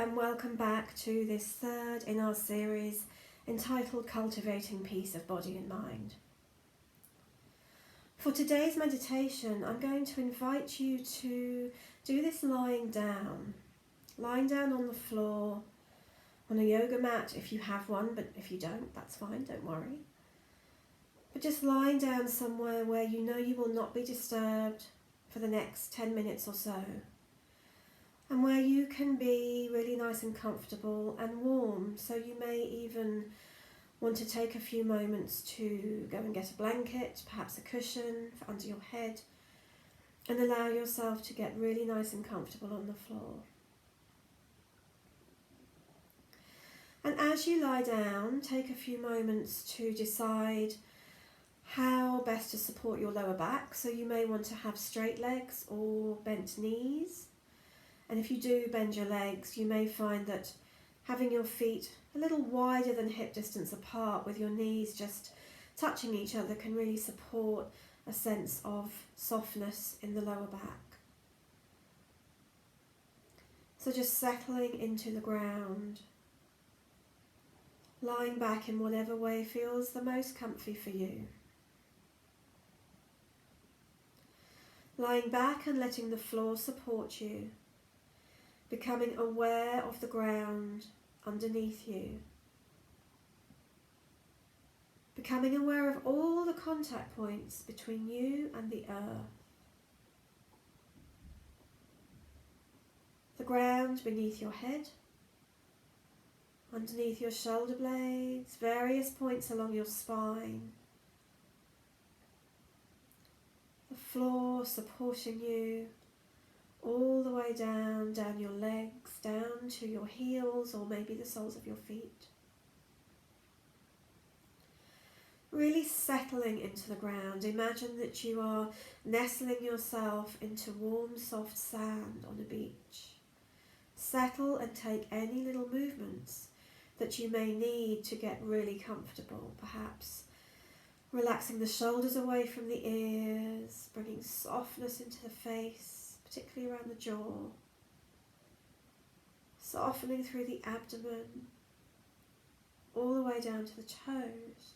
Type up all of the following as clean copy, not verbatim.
and welcome back to this third in our series entitled Cultivating Peace of Body and Mind. For today's meditation, I'm going to invite you to do this lying down on the floor, on a yoga mat if you have one, but if you don't, that's fine, don't worry. But just lying down somewhere where you know you will not be disturbed for the next 10 minutes or so, and where you can be really nice and comfortable and warm. So you may even want to take a few moments to go and get a blanket, perhaps a cushion for under your head, and allow yourself to get really nice and comfortable on the floor. And as you lie down, take a few moments to decide how best to support your lower back. So you may want to have straight legs or bent knees. And if you do bend your legs, you may find that having your feet a little wider than hip distance apart with your knees just touching each other can really support a sense of softness in the lower back. So just settling into the ground, lying back in whatever way feels the most comfy for you. Lying back and letting the floor support you, becoming aware of the ground underneath you, becoming aware of all the contact points between you and the earth. The ground beneath your head, underneath your shoulder blades, various points along your spine, the floor supporting you all the way down your legs, down to your heels or maybe the soles of your feet. Really settling into the ground. Imagine that you are nestling yourself into warm, soft sand on a beach. Settle and take any little movements that you may need to get really comfortable. Perhaps relaxing the shoulders away from the ears, bringing softness into the face, particularly around the jaw, softening through the abdomen, all the way down to the toes,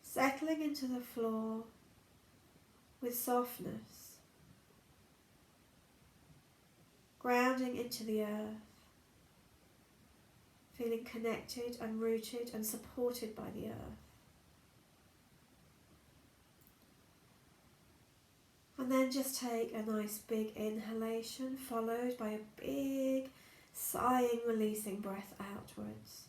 settling into the floor with softness, grounding into the earth, feeling connected and rooted and supported by the earth. And then just take a nice big inhalation followed by a big sighing, releasing breath outwards.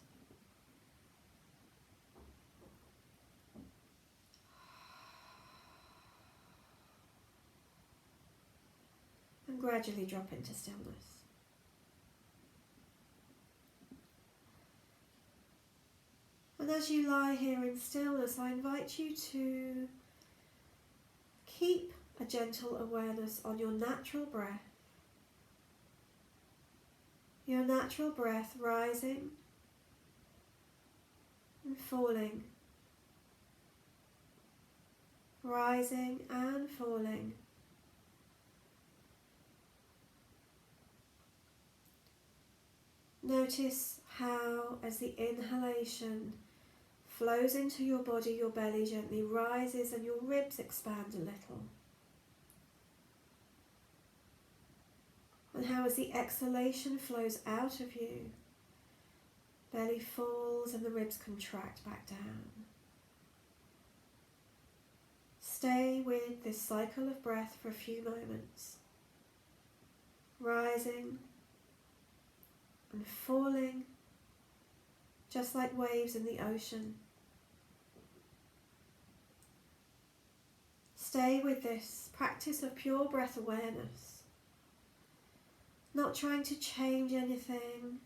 And gradually drop into stillness. And as you lie here in stillness, I invite you to keep a gentle awareness on your natural breath. Your natural breath rising and falling, rising and falling. Notice how, as the inhalation flows into your body, your belly gently rises and your ribs expand a little. And how, as the exhalation flows out of you, belly falls and the ribs contract back down. Stay with this cycle of breath for a few moments, rising and falling, just like waves in the ocean. Stay with this practice of pure breath awareness. Not trying to change anything,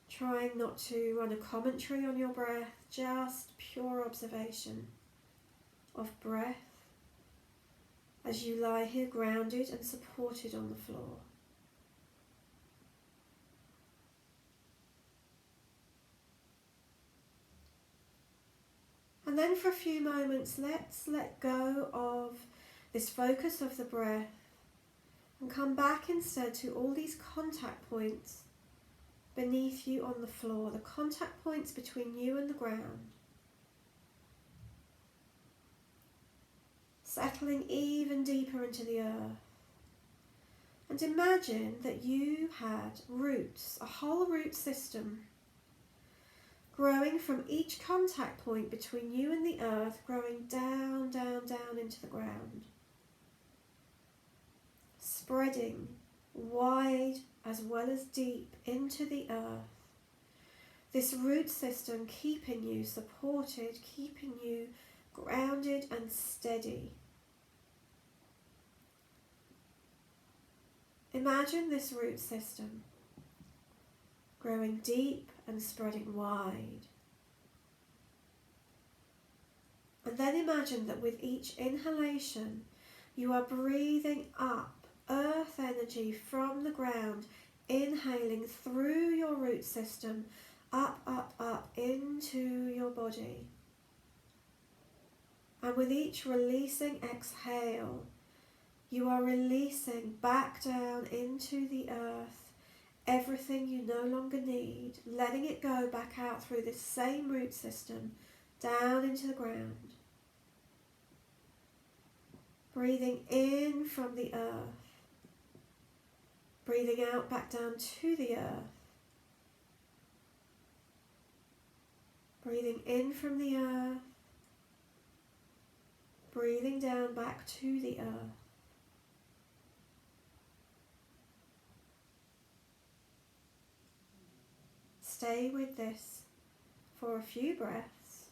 trying not to run a commentary on your breath, just pure observation of breath as you lie here grounded and supported on the floor. And then for a few moments, let's let go of this focus of the breath And come back instead to all these contact points beneath you on the floor, the contact points between you and the ground. Settling even deeper into the earth. And imagine that you had roots, a whole root system, growing from each contact point between you and the earth, growing down, down, down into the ground. Spreading wide as well as deep into the earth. This root system keeping you supported, keeping you grounded and steady. Imagine this root system growing deep and spreading wide. And then imagine that with each inhalation, you are breathing up earth energy from the ground, inhaling through your root system, up, up, up into your body. And with each releasing exhale, you are releasing back down into the earth everything you no longer need, letting it go back out through this same root system, down into the ground. Breathing in from the earth, breathing out back down to the earth. Breathing in from the earth, breathing down back to the earth. Stay with this for a few breaths.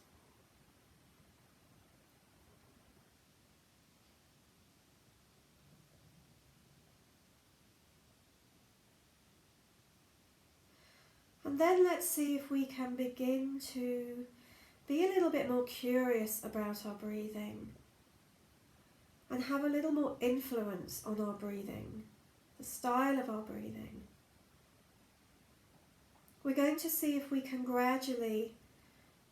And then let's see if we can begin to be a little bit more curious about our breathing and have a little more influence on our breathing, the style of our breathing. We're going to see if we can gradually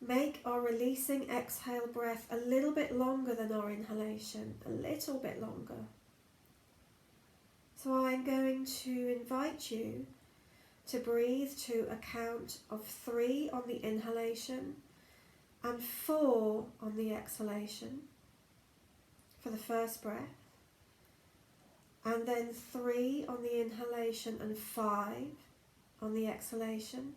make our releasing exhale breath a little bit longer than our inhalation, a little bit longer. So I'm going to invite you to breathe to a count of 3 on the inhalation and 4 on the exhalation for the first breath, and then 3 on the inhalation and 5 on the exhalation,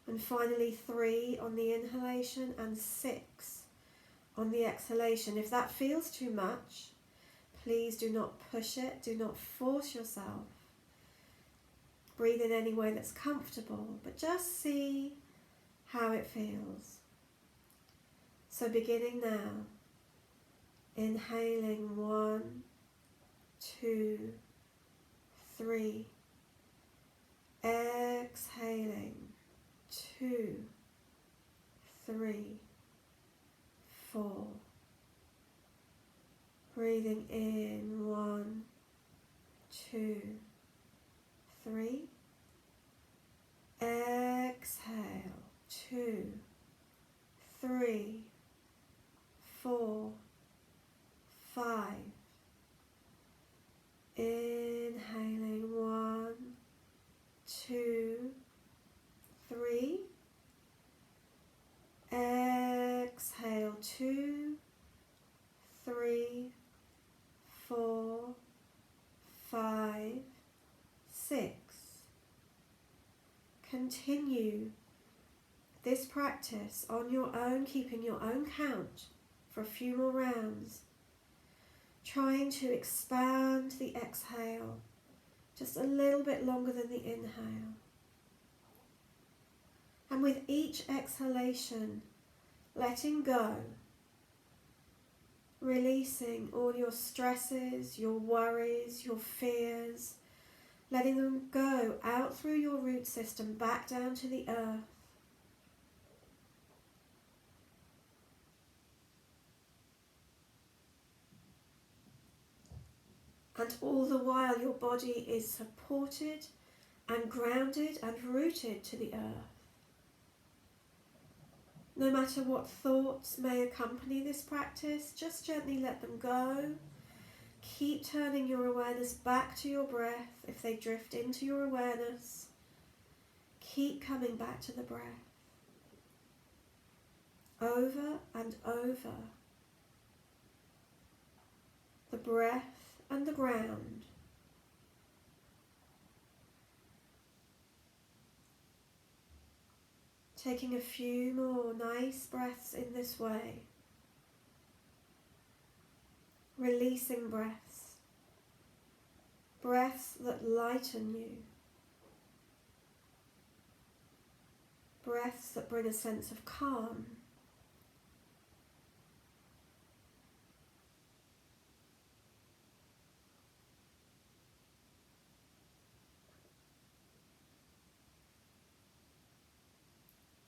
and finally 3 on the inhalation and 6 on the exhalation. If that feels too much, please do not push it, do not force yourself. Breathe in any way that's comfortable, but just see how it feels. So beginning now, inhaling 1, 2, 3, exhaling 2, 3, 4, breathing in 1, 2, 3, exhale 2, 3, 4, 5, inhaling 1, 2, 3, exhale 2, 3, 4, 5, 6. Continue this practice on your own, keeping your own count for a few more rounds, trying to expand the exhale just a little bit longer than the inhale. And with each exhalation, letting go, releasing all your stresses, your worries, your fears, letting them go out through your root system back down to the earth. And all the while your body is supported and grounded and rooted to the earth. No matter what thoughts may accompany this practice, just gently let them go. Keep turning your awareness back to your breath. If they drift into your awareness, keep coming back to the breath. Over and over. The breath and the ground. Taking a few more nice breaths in this way. Releasing breaths. Breaths that lighten you. Breaths that bring a sense of calm.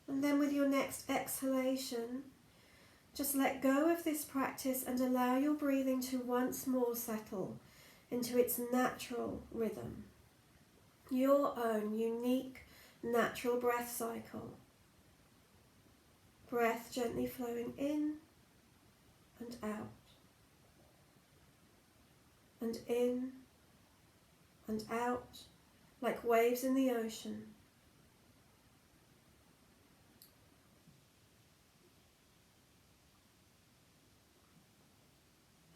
And then with your next exhalation, just let go of this practice and allow your breathing to once more settle into its natural rhythm. Your own unique natural breath cycle. Breath gently flowing in and out. And in and out like waves in the ocean.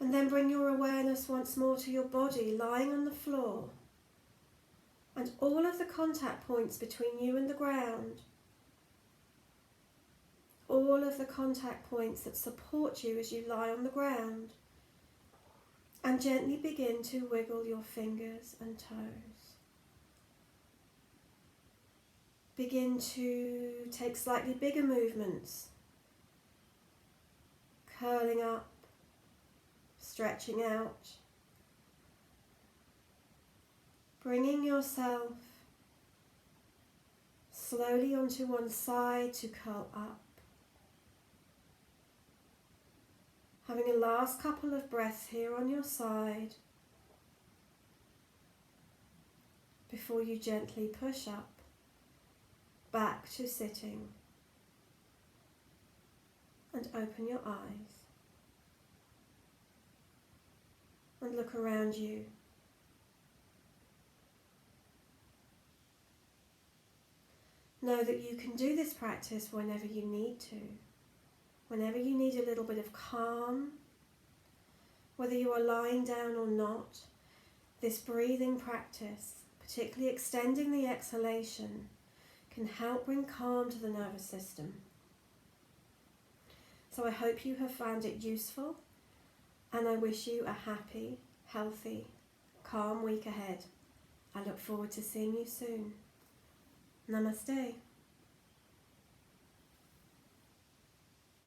And then bring your awareness once more to your body lying on the floor and all of the contact points between you and the ground. All of the contact points that support you as you lie on the ground. And gently begin to wiggle your fingers and toes. Begin to take slightly bigger movements. Curling up. Stretching out, bringing yourself slowly onto one side to curl up. Having a last couple of breaths here on your side before you gently push up, back to sitting, and open your eyes. And look around you. Know that you can do this practice whenever you need to. Whenever you need a little bit of calm, whether you are lying down or not, this breathing practice, particularly extending the exhalation, can help bring calm to the nervous system. So I hope you have found it useful, and I wish you a happy, healthy, calm week ahead. I look forward to seeing you soon. Namaste.